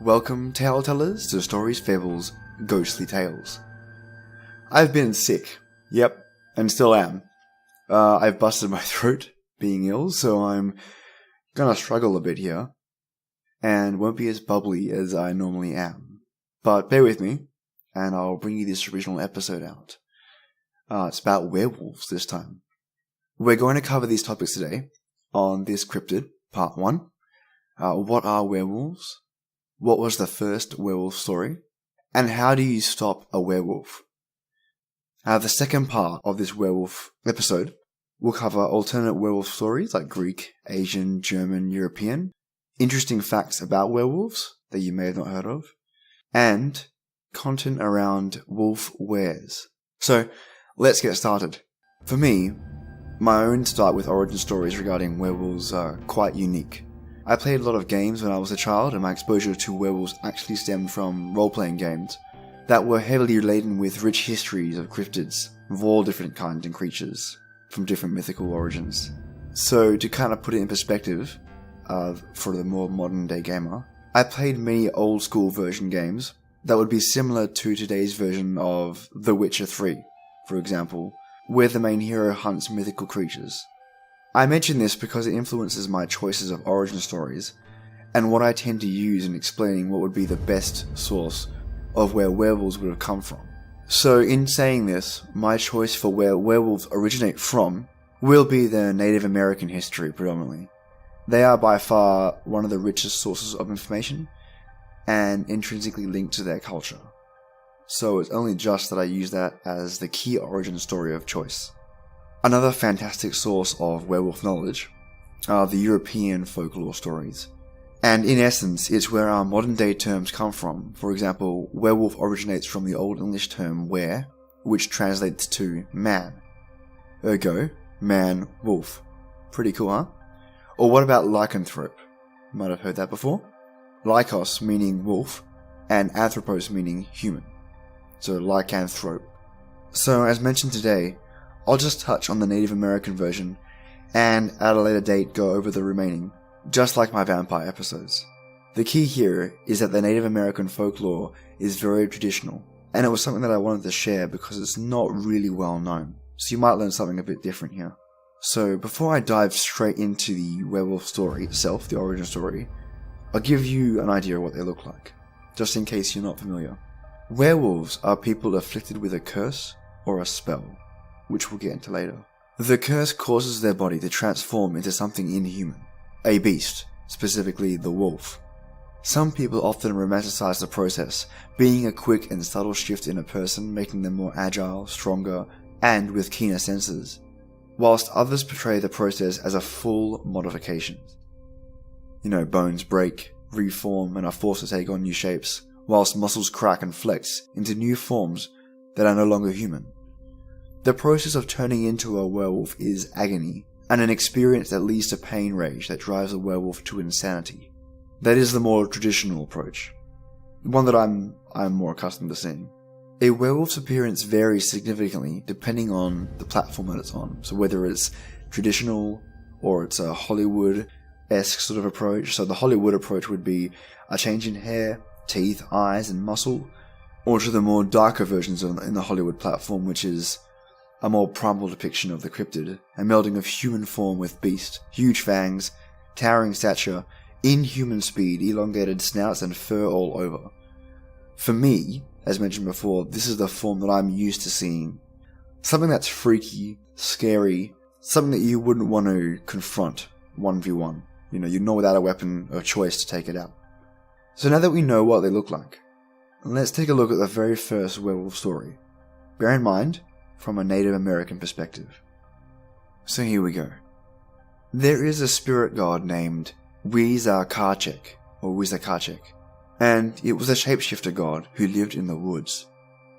Welcome, tale-tellers, to Stories, Fables, Ghostly Tales. I've been sick. Yep, and still am. I've busted my throat being ill, so I'm gonna struggle a bit here, and won't be as bubbly as I normally am. But bear with me, and I'll bring you this original episode out. It's about werewolves this time. We're going to cover these topics today on This Cryptid, Part 1. What are werewolves? What was the first werewolf story? And how do you stop a werewolf? The second part of this werewolf episode will cover alternate werewolf stories like Greek, Asian, German, European, interesting facts about werewolves that you may have not heard of, and content around WolfWeres. So, let's get started. For me, my own start with origin stories regarding werewolves are quite unique. I played a lot of games when I was a child, and my exposure to werewolves actually stemmed from role-playing games that were heavily laden with rich histories of cryptids of all different kinds and creatures from different mythical origins. So to kind of put it in perspective, for the more modern day gamer, I played many old school version games that would be similar to today's version of The Witcher 3, for example, where the main hero hunts mythical creatures. I mention this because it influences my choices of origin stories, and what I tend to use in explaining what would be the best source of where werewolves would have come from. So in saying this, my choice for where werewolves originate from will be their Native American history predominantly. They are by far one of the richest sources of information, and intrinsically linked to their culture. So it's only just that I use that as the key origin story of choice. Another fantastic source of werewolf knowledge are the European folklore stories. And in essence, it's where our modern day terms come from. For example, werewolf originates from the Old English term were, which translates to man. Ergo, man, wolf. Pretty cool, huh? Or what about lycanthrope? Might have heard that before. Lycos meaning wolf, and anthropos meaning human. So lycanthrope. So as mentioned today, I'll just touch on the Native American version, and at a later date go over the remaining, just like my vampire episodes. The key here is that the Native American folklore is very traditional, and it was something that I wanted to share because it's not really well known, so you might learn something a bit different here. So before I dive straight into the werewolf story itself, the origin story, I'll give you an idea of what they look like, just in case you're not familiar. Werewolves are people afflicted with a curse or a spell, which we'll get into later. The curse causes their body to transform into something inhuman, a beast, specifically the wolf. Some people often romanticize the process, being a quick and subtle shift in a person, making them more agile, stronger, and with keener senses, whilst others portray the process as a full modification. Bones break, reform, and are forced to take on new shapes, whilst muscles crack and flex into new forms that are no longer human. The process of turning into a werewolf is agony, and an experience that leads to pain rage that drives a werewolf to insanity. That is the more traditional approach, one that I'm more accustomed to seeing. A werewolf's appearance varies significantly depending on the platform that it's on, so whether it's traditional or it's a Hollywood-esque sort of approach. So the Hollywood approach would be a change in hair, teeth, eyes, and muscle, or to the more darker versions in the Hollywood platform, which is a more primal depiction of the cryptid, a melding of human form with beast, huge fangs, towering stature, inhuman speed, elongated snouts, and fur all over. For me, as mentioned before, this is the form that I'm used to seeing. Something that's freaky, scary, something that you wouldn't want to confront 1v1. You'd know without a weapon or choice to take it out. So now that we know what they look like, let's take a look at the very first werewolf story. Bear in mind, from a Native American perspective. So here we go. There is a spirit god named Wizakachek, and it was a shapeshifter god who lived in the woods.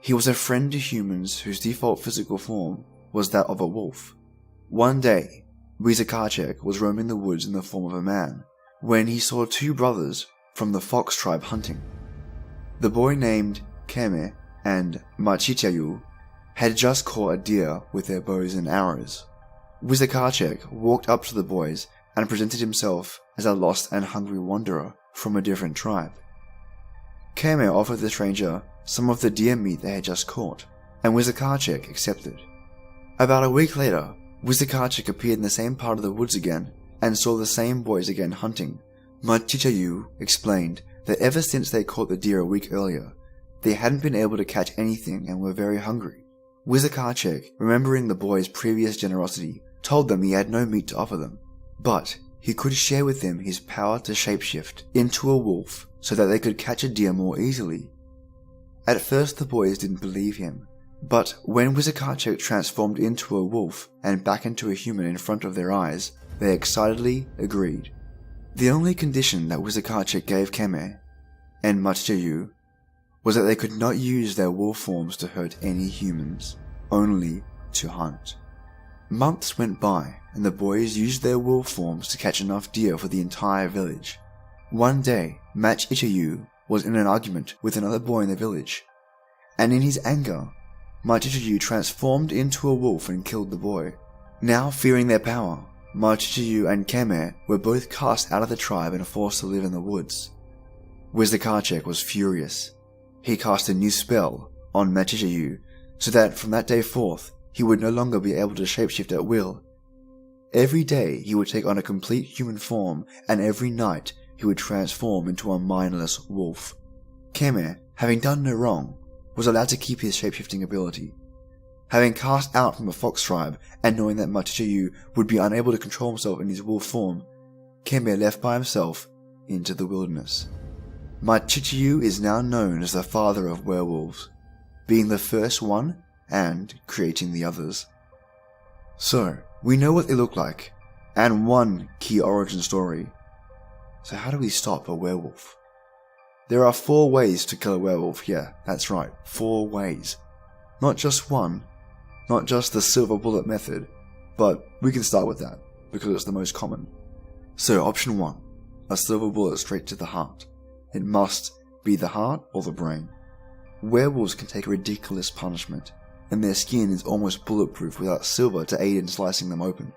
He was a friend to humans whose default physical form was that of a wolf. One day, Wizakachek was roaming the woods in the form of a man, when he saw two brothers from the fox tribe hunting. The boy named Keme and Machichayu had just caught a deer with their bows and arrows. Wizakachek walked up to the boys and presented himself as a lost and hungry wanderer from a different tribe. Kame offered the stranger some of the deer meat they had just caught, and Wizakarchek accepted. About a week later, Wizakarchek appeared in the same part of the woods again, and saw the same boys again hunting. Machichayu explained that ever since they caught the deer a week earlier, they hadn't been able to catch anything and were very hungry. Wizakarchek, remembering the boys' previous generosity, told them he had no meat to offer them, but he could share with them his power to shapeshift into a wolf so that they could catch a deer more easily. At first the boys didn't believe him, but when Wizakarchek transformed into a wolf and back into a human in front of their eyes, they excitedly agreed. The only condition that Wizakarchek gave Keme and Machichayu was that they could not use their wolf forms to hurt any humans, only to hunt. Months went by, and the boys used their wolf forms to catch enough deer for the entire village. One day, Machichayu was in an argument with another boy in the village, and in his anger, Machichayu transformed into a wolf and killed the boy. Now fearing their power, Machichayu and Keme were both cast out of the tribe and forced to live in the woods. Wizakarchek was furious. He cast a new spell on Machichayu so that from that day forth, he would no longer be able to shapeshift at will. Every day he would take on a complete human form, and every night he would transform into a mindless wolf. Keme, having done no wrong, was allowed to keep his shapeshifting ability. Having cast out from a fox tribe and knowing that Machichayu would be unable to control himself in his wolf form, Keme left by himself into the wilderness. Machichayu is now known as the father of werewolves, being the first one and creating the others. So, we know what they look like, and one key origin story. So how do we stop a werewolf? There are 4 ways to kill a werewolf, yeah, that's right, 4 ways. Not just one, not just the silver bullet method, but we can start with that, because it's the most common. So option 1, a silver bullet straight to the heart. It must be the heart or the brain. Werewolves can take ridiculous punishment, and their skin is almost bulletproof without silver to aid in slicing them open.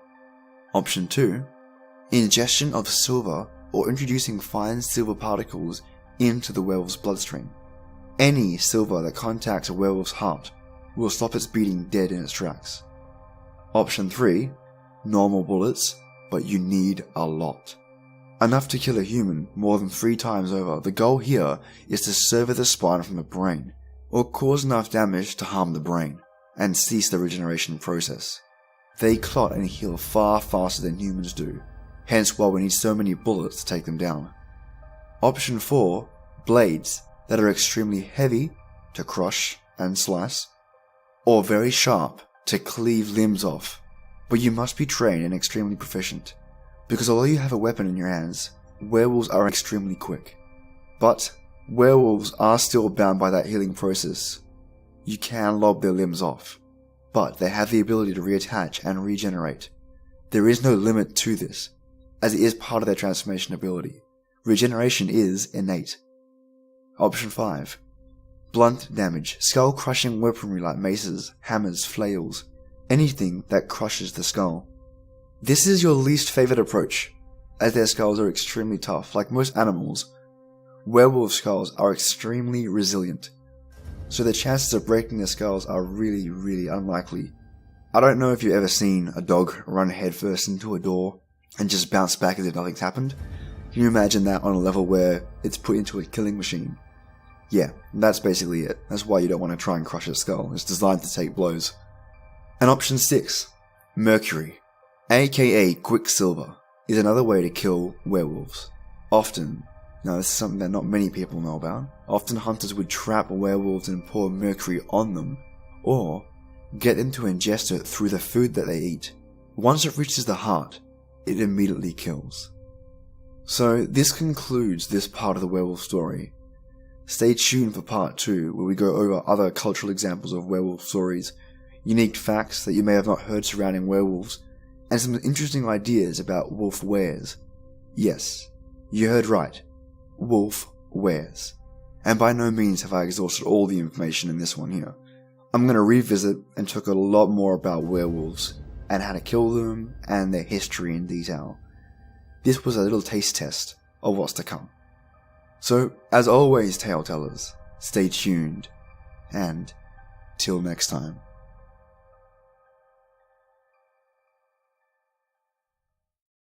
Option 2, ingestion of silver or introducing fine silver particles into the werewolf's bloodstream. Any silver that contacts a werewolf's heart will stop its beating dead in its tracks. Option 3, normal bullets, but you need a lot. Enough to kill a human more than 3 times over. The goal here is to sever the spine from the brain, or cause enough damage to harm the brain, and cease the regeneration process. They clot and heal far faster than humans do, hence why we need so many bullets to take them down. Option 4, blades that are extremely heavy to crush and slice, or very sharp to cleave limbs off, but you must be trained and extremely proficient, because although you have a weapon in your hands, werewolves are extremely quick. But werewolves are still bound by that healing process. You can lob their limbs off, but they have the ability to reattach and regenerate. There is no limit to this, as it is part of their transformation ability. Regeneration is innate. Option 5. Blunt damage, skull-crushing weaponry like maces, hammers, flails, anything that crushes the skull. This is your least favorite approach, as their skulls are extremely tough. Like most animals, werewolf skulls are extremely resilient, so the chances of breaking their skulls are really, really unlikely. I don't know if you've ever seen a dog run headfirst into a door and just bounce back as if nothing's happened. Can you imagine that on a level where it's put into a killing machine? Yeah, that's basically it. That's why you don't want to try and crush its skull. It's designed to take blows. And option 6, mercury, aka quicksilver, is another way to kill werewolves. Often, now this is something that not many people know about, often hunters would trap werewolves and pour mercury on them, or get them to ingest it through the food that they eat. Once it reaches the heart, it immediately kills. So this concludes this part of the werewolf story. Stay tuned for part 2, where we go over other cultural examples of werewolf stories, unique facts that you may have not heard surrounding werewolves, and some interesting ideas about WolfWeres. Yes, you heard right, WolfWeres. And by no means have I exhausted all the information in this one here. I'm going to revisit and talk a lot more about werewolves, and how to kill them, and their history in detail. This was a little taste test of what's to come. So, as always, tale tellers, stay tuned, and till next time.